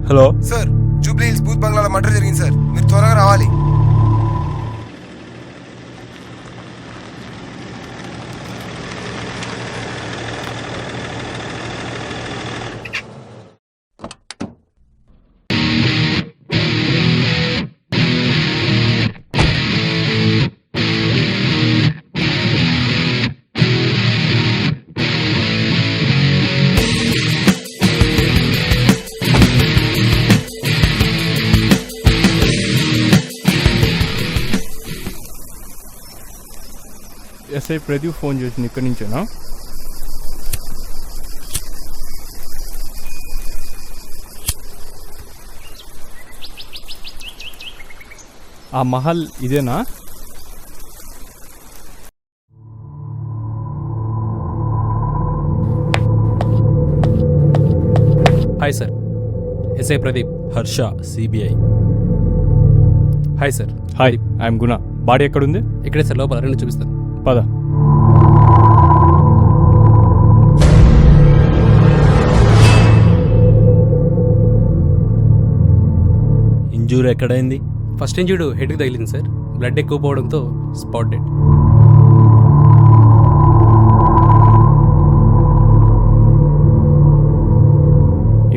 Hello sir, Jubilee hills booth బంగ్లాలో murder జరిగింది sir, మీరు త్వరగా రావాలి. ఎస్ఐ ప్రదీప్ ఫోన్ చేసింది ఇక్కడి నుంచేనా? ఆ మహల్ ఇదేనా? Hi sir, SI Pradeep. Harsha, CBI. Hi sir. Hi, I'm Guna. Body ఎక్కడుంది? ఇక్కడే సార్, లోపల రెండు చూపిస్తాను. పద. ఇంజూరీ ఎక్కడైంది? ఫస్ట్ ఇంజూర్డ్ హెడ్కి తగిలింది సార్. బ్లడ్ ఎక్కువ పోవడంతో స్పాట్ డెడ్.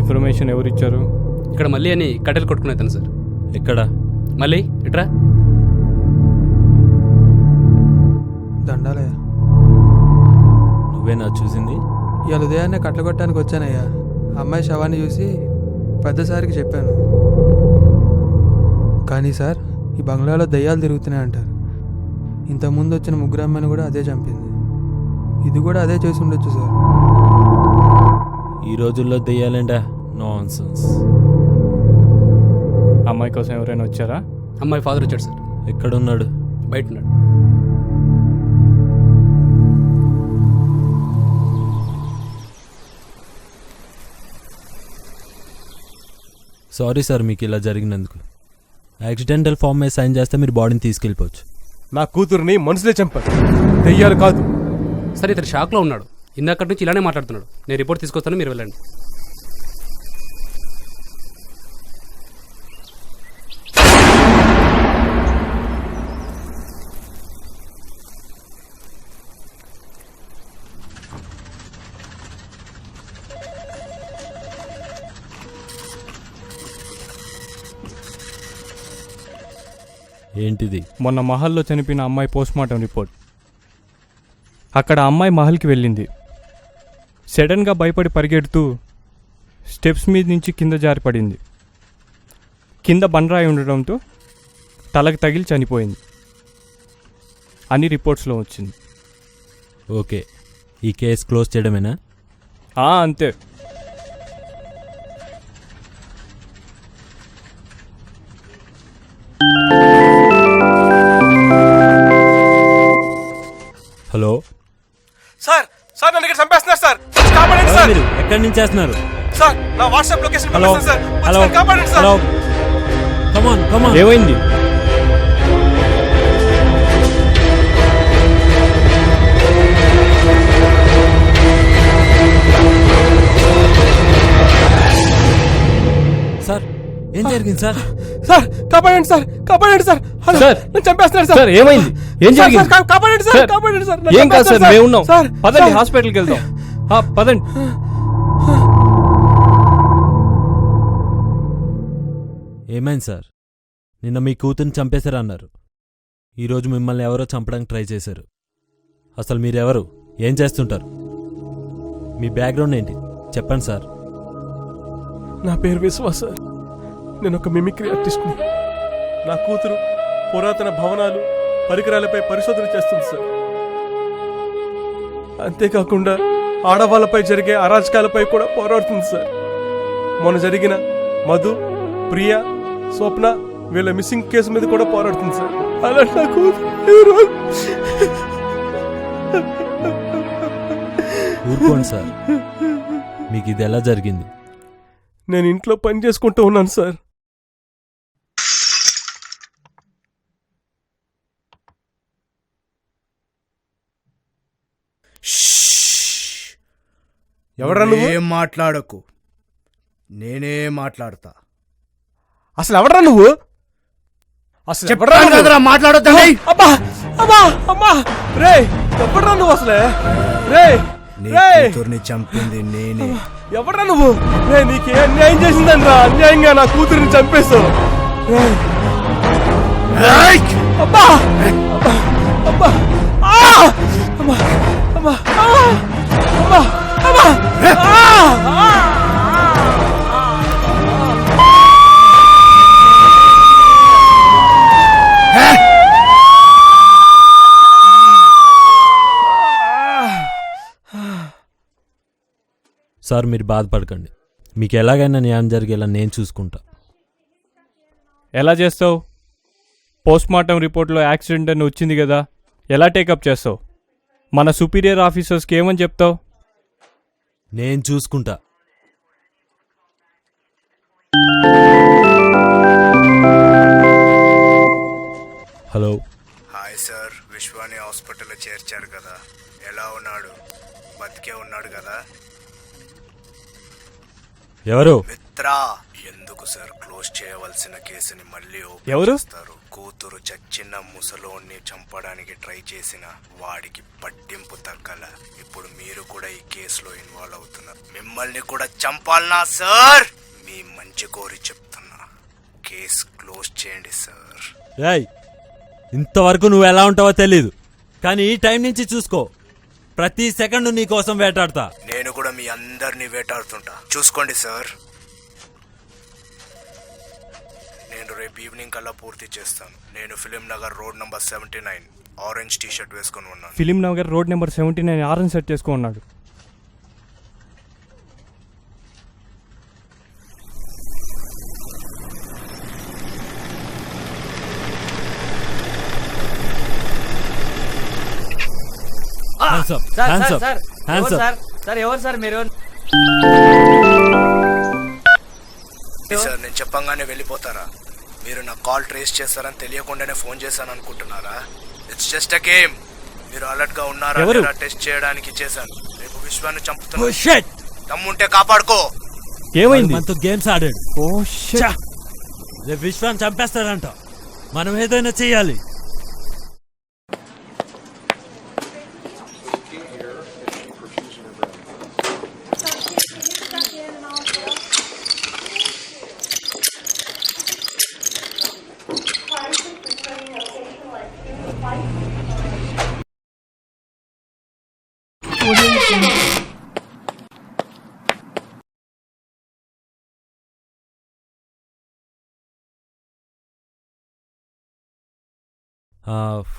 ఇన్ఫర్మేషన్ ఎవరు ఇచ్చారు? ఇక్కడ మళ్ళీ అని కట్టెలు కొట్టుకునేతాను సార్. ఎక్కడ? మళ్ళీ ఇట్రా. దండాలయ్యా, నువ్వేనా చూసింది? ఇవాళ ఉదయాన్నే కట్టగొట్టడానికి వచ్చానయ్యా. అమ్మాయి శవాన్ని చూసి పెద్దసారికి చెప్పాను. కానీ సార్, ఈ బంగ్లాలో దయ్యాలు తిరుగుతున్నాయి అంటారు. ఇంతకుముందు వచ్చిన ముగ్గురు అమ్మాయిని కూడా అదే చంపింది. ఇది కూడా అదే చేసి ఉండొచ్చు సార్. ఈ రోజుల్లో దెయ్యాలండా? నాన్సెన్స్. అమ్మాయి కోసం ఎవరైనా వచ్చారా? అమ్మాయి ఫాదర్ వచ్చాడు సార్. ఎక్కడున్నాడు? బయట ఉన్నాడు. సారీ సార్ మీకు ఇలా జరిగినందుకు. యాక్సిడెంటల్ ఫామ్ మీద సైన్ చేస్తే మీరు బాడీని తీసుకెళ్ళిపోవచ్చు. నా కూతురుని మనుషులే చంపారు, దెయ్యాలు కాదు. సార్, ఇతను షాక్లో ఉన్నాడు. ఇందాకటి నుంచి ఇలానే మాట్లాడుతున్నాడు. నేను రిపోర్ట్ తీసుకొస్తాను, మీరు వెళ్ళండి. ఏంటిది? మొన్న మహల్లో చనిపోయిన అమ్మాయి పోస్ట్మార్టం రిపోర్ట్. అక్కడ అమ్మాయి మహల్కి వెళ్ళింది. సడన్గా భయపడి పరిగెడుతూ స్టెప్స్ మీద నుంచి కింద జారిపడింది. కింద బండరాయి ఉండడంతో తలకు తగిలి చనిపోయింది అని రిపోర్ట్స్లో వచ్చింది. ఓకే, ఈ కేసు క్లోజ్ చేయడమేనా? అంతే. హలో సార్, సార్ నన్ను ఇక్కడ చంపేస్తున్నారు సార్, కాపాడండి సార్. మీరు ఎక్కడి నుంచి చేస్తున్నారు? సార్, నా WhatsApp location hello sir, hello వచ్చి కాపాడండి సార్. హలో, కమాన్ కమాన్. ఏమైంది? సార్, ఏం జరిగింది సార్? సార్ కాపాడండి సార్, కాపాడండి సార్. హలో, సార్, నన్ను చంపేస్తున్నారు సార్. సార్ ఏమైంది? ఏం సార్, జరిగింది? సార్, కాపాడండి సార్, సార్, కాపాడండి సార్. నన్ను ఏం కాదు సార్, చంపేస్తున్నారు మేము ఉన్నాం. సార్. పదండి, సార్. హాస్పిటల్కి వెళ్దాం. పదండి. ఏమైంది సార్? నిన్న మీ కూతుర్ని చంపేశారు అన్నారు. ఈరోజు మిమ్మల్ని ఎవరో చంపడానికి ట్రై చేశారు. అసలు మీరెవరు? ఏం చేస్తుంటారు? మీ బ్యాక్గ్రౌండ్ ఏంటి చెప్పండి సార్. నా పేరు విశ్వాస్ సార్, నేను ఒక మిమిక్రీ ఆర్టిస్ట్ని. నా కూతురు పురాతన భవనాలు, పరికరాలపై పరిశోధన చేస్తుంది సార్. అంతేకాకుండా ఆడవాళ్ళపై జరిగే అరాచకాలపై కూడా పోరాడుతుంది సార్. మొన్న జరిగిన మధు, ప్రియ, స్వప్న వీళ్ళ మిస్సింగ్ కేసు మీద కూడా పోరాడుతుంది సార్. అలా నా కూతురు ఊరుకోండి సార్, మీకు ఇది ఎలా జరిగింది? నేను ఇంట్లో పని చేసుకుంటూ ఉన్నాను సార్. ఎవరా నువ్వు? ఏం మాట్లాడకు, నేనే మాట్లాడతా. అసలు ఎవడరా నువ్వు? అసలు ఎవడరా చెప్పాను నువ్వు? కదరా మాట్లాడొద్దని. అబ్బా అబ్బా అమ్మా రే ఎవడరా నువ్వు అసలే? రే నీ రే కూతుర్ని చంపింది నేనే. ఎవడరా నువ్వు? రే నీకే అన్యాయం చేసిందనరా, అన్యాయంగా నా కూతురిని చంపేశావు. రే ఏయ్! అబ్బా అబ్బా అబ్బా ఆ! అబ్బా అబ్బా ఆ! అబ్బా అబ్బా ఆ! ఆ! సార్ మీరు బాధపడకండి, మీకు ఎలాగైనా న్యాయం జరిగేలా నేను చూసుకుంటా. ఎలా చేస్తావు? పోస్ట్ మార్టం రిపోర్ట్లో యాక్సిడెంట్ అని వచ్చింది కదా, ఎలా టేకప్ చేస్తావు? మన సుపీరియర్ ఆఫీసర్స్కి ఏమని చెప్తావు? నేను చూసుకుంటా. హలో, హాయ్ సార్, విశ్వాని హాస్పిటల్లో చేర్చారు కదా, ఎలా ఉన్నాడు? బతికే ఉన్నాడు కదా? ఎవరు? మిత్రా, ఎందుకు సార్ క్లోజ్ చేయవలసిన కేసుని మళ్ళీ ఓపెన్ ఎవరు? చేస్తారు? కూతురు చచ్చిన ముసలోన్ని చంపడానికి ట్రై చేసిన వాడికి పట్టింపు తగ్గల. ఇప్పుడు మీరు కూడా ఈ కేసులో ఇన్వాల్వ్ అవుతున్నారు. మిమ్మల్ని కూడా చంపాలనా సార్? మీ మంచి కోరి చెప్తున్నా, కేసు క్లోజ్ చేయండి సార్. రాయ్, ఇంతవరకు నువ్వు ఎలా ఉంటావో తెలీదు, కానీ ఈ టైం నుంచి చూసుకో, ప్రతి సెకండ్ నీ కోసం వేటాడతా. నేను కూడా మీ అందరినీ వేటాడుతుంటా, చూసుకోండి సార్. నేను రేపు ఈవినింగ్ కల్లా పూర్తి చేస్తాను. నేను film Nagar road number 79 orange T shirt వేసుకొని ఉన్నాను. Film Nagar road number 79 orange set చేసుకున్నాడు. Hands up, hands up, hands up. Sir ఎవరు సార్ మీరు? సార్ నేను చెప్పంగానే వెళ్ళిపోతారా? మీరు నా కాల్ ట్రేస్ చేస్తారని తెలియకుండానే ఫోన్ చేశాను అనుకుంటున్నారా? It's just a game. మీరు అలర్ట్ గా ఉన్నారా ఎవరు? లేదా టెస్ట్ చేయడానికి చేశాను. రేపు విశ్వాన్ని Oh చంపుతున్నా. shit! దమ్ముంటే కాపాడుకో. ఏమైంది? మనతో గేమ్స్ ఆడాడు. Oh shit. రేపు విశ్వాన్ని చంపేస్తాడంట, మనం ఏదైనా చెయ్యాలి.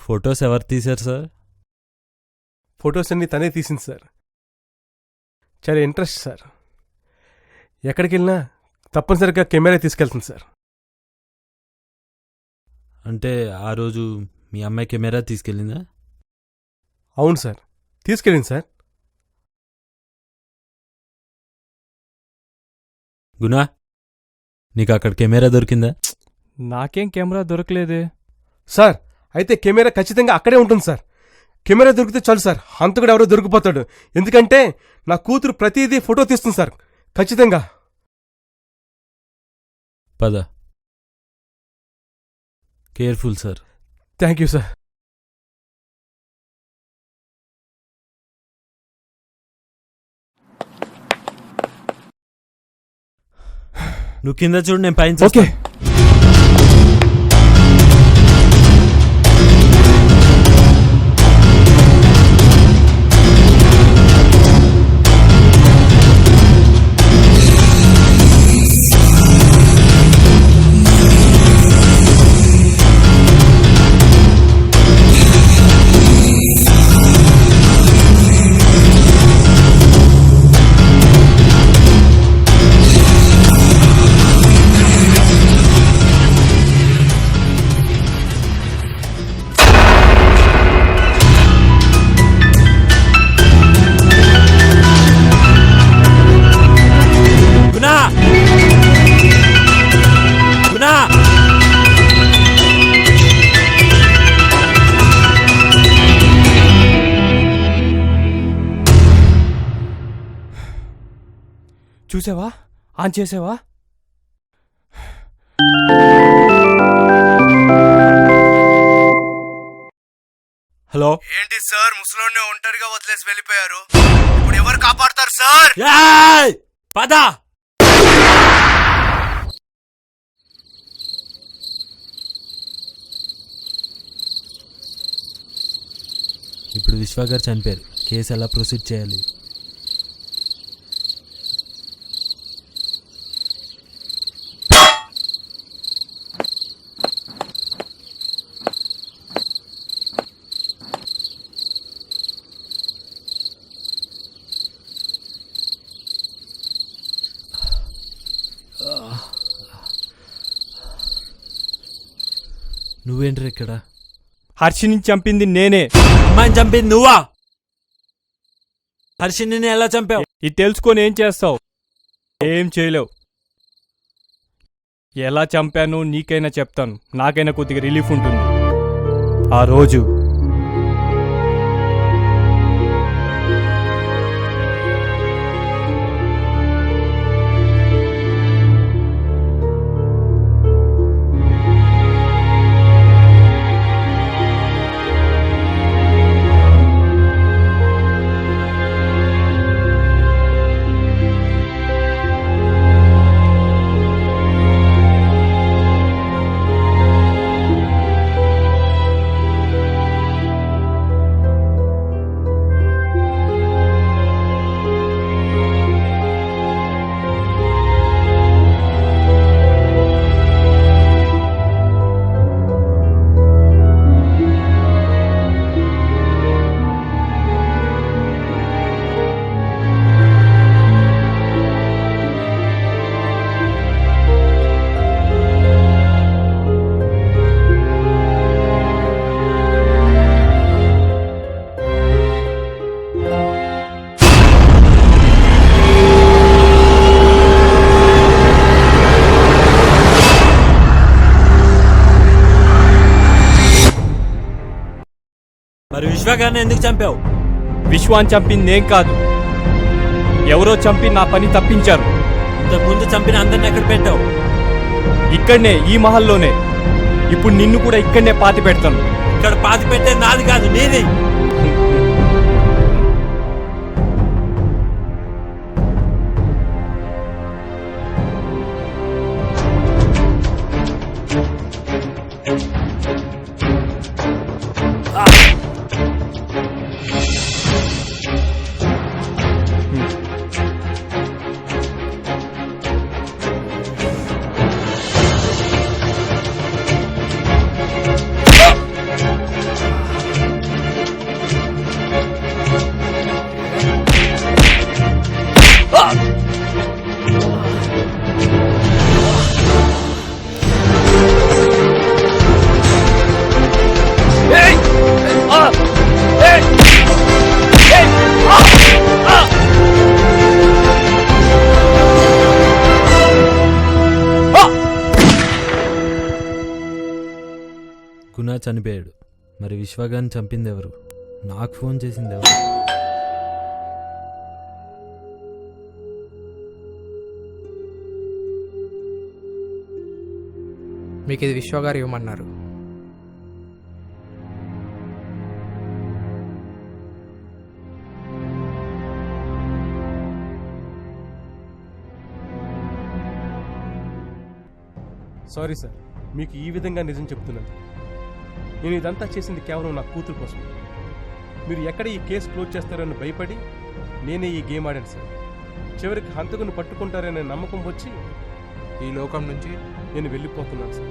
ఫొటోస్ ఎవరు తీశారు సార్? ఫొటోస్ అన్ని తనే తీసింది సార్. చాలా ఇంట్రెస్ట్ సార్. ఎక్కడికి వెళ్ళినా తప్పనిసరిగా కెమెరా తీసుకెళ్తుంది సార్. అంటే ఆ రోజు మీ అమ్మాయి కెమెరా తీసుకెళ్ళిందా? అవును సార్, తీసుకెళ్ళింది సార్. గునా, నీకు అక్కడ కెమెరా దొరికిందా? నాకేం కెమెరా దొరకలేదే. సార్ అయితే కెమెరా ఖచ్చితంగా అక్కడే ఉంటుంది సార్. కెమెరా దొరికితే చాలు సార్, హంతకుడు ఎవరో దొరికిపోతాడు. ఎందుకంటే నా కూతురు ప్రతిదీ ఫోటో తీస్తుంది సార్, ఖచ్చితంగా. పద. Careful sir. Thank you sir. నువ్వు కింద చూడు, నేను పైన ఓకే. చూస్తా. గునా! గునా! చూసావా, ఆన్ చేసావా? హలో ఏంటి సార్ ముసలోడిని ఒంటరిగా వదిలేసి వెళ్ళిపోయారు? ఇప్పుడు ఎవరు కాపాడతారు సార్? ఏయ్! పద ఇప్పుడు విశ్వ గారు చనిపోయారు. కేసు ఎలా ప్రొసీడ్ చేయాలి? నువ్వేంటి ఇక్కడ? హర్షిని చంపింది నేనే. అమ్మాయిని చంపింది నువ్వా? హర్షిని ఎలా చంపావు? ఇది తెలుసుకొని ఏం చేస్తావు? ఏం చేయలేవు. ఎలా చంపాను నీకైనా చెప్తాను. నాకైనా కొద్దిగా రిలీఫ్ ఉంటుంది. ఆ రోజు మరి విశ్వ గారిని ఎందుకు చంపావు? విశ్వాన్ని చంపింది నేను కాదు, ఎవరో చంపి నా పని తప్పించారు. ఇంతకు ముందు చంపిన అందరిని ఎక్కడ పెట్టావు? ఇక్కడనే, ఈ మహల్లోనే. ఇప్పుడు నిన్ను కూడా ఇక్కడనే పాతి పెడతాను. ఇక్కడ పాతి పెట్టేది నాది కాదు, నీది. గుణ చనిపోయాడు. మరి విశ్వగాన్ని చంపింది ఎవరు? నాకు ఫోన్ చేసింది ఎవరు? మీకు ఇది విశ్వగారు ఇవ్వమన్నారు. సారీ సార్, మీకు ఈ విధంగా నిజం చెప్తున్నాను. నేను ఇదంతా చేసింది కేవలం నా కూతురు కోసం. మీరు ఎక్కడ ఈ కేసు క్లోజ్ చేస్తారని భయపడి నేనే ఈ గేమ్ ఆడాను సార్. చివరికి హంతకుని పట్టుకుంటారనే నమ్మకం వచ్చి ఈ లోకం నుంచి నేను వెళ్ళిపోతున్నాను సార్.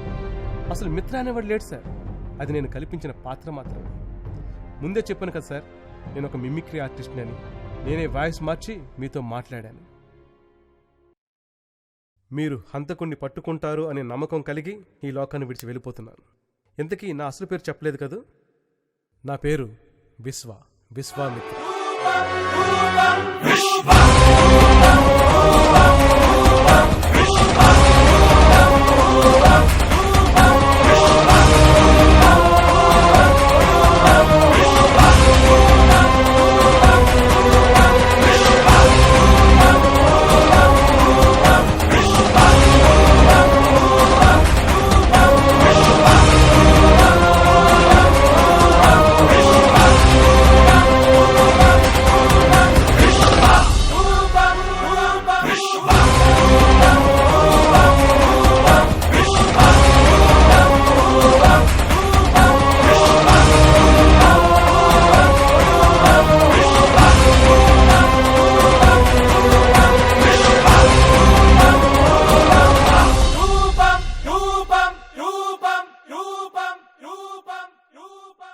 అసలు మిత్ర అనేవాడు లేడు సార్. అది నేను కల్పించిన పాత్ర మాత్రమే. ముందే చెప్పాను కదా సార్, నేను ఒక మిమిక్రీ ఆర్టిస్ట్ని అని. నేనే వాయిస్ మార్చి మీతో మాట్లాడాను. మీరు హంతకుణ్ణి పట్టుకుంటారు అనే నమ్మకం కలిగి ఈ లోకాన్ని విడిచి వెళ్ళిపోతున్నాను. ఇంతకీ నా అసలు పేరు చెప్పలేదు కదూ. నా పేరు విశ్వామిత్ర.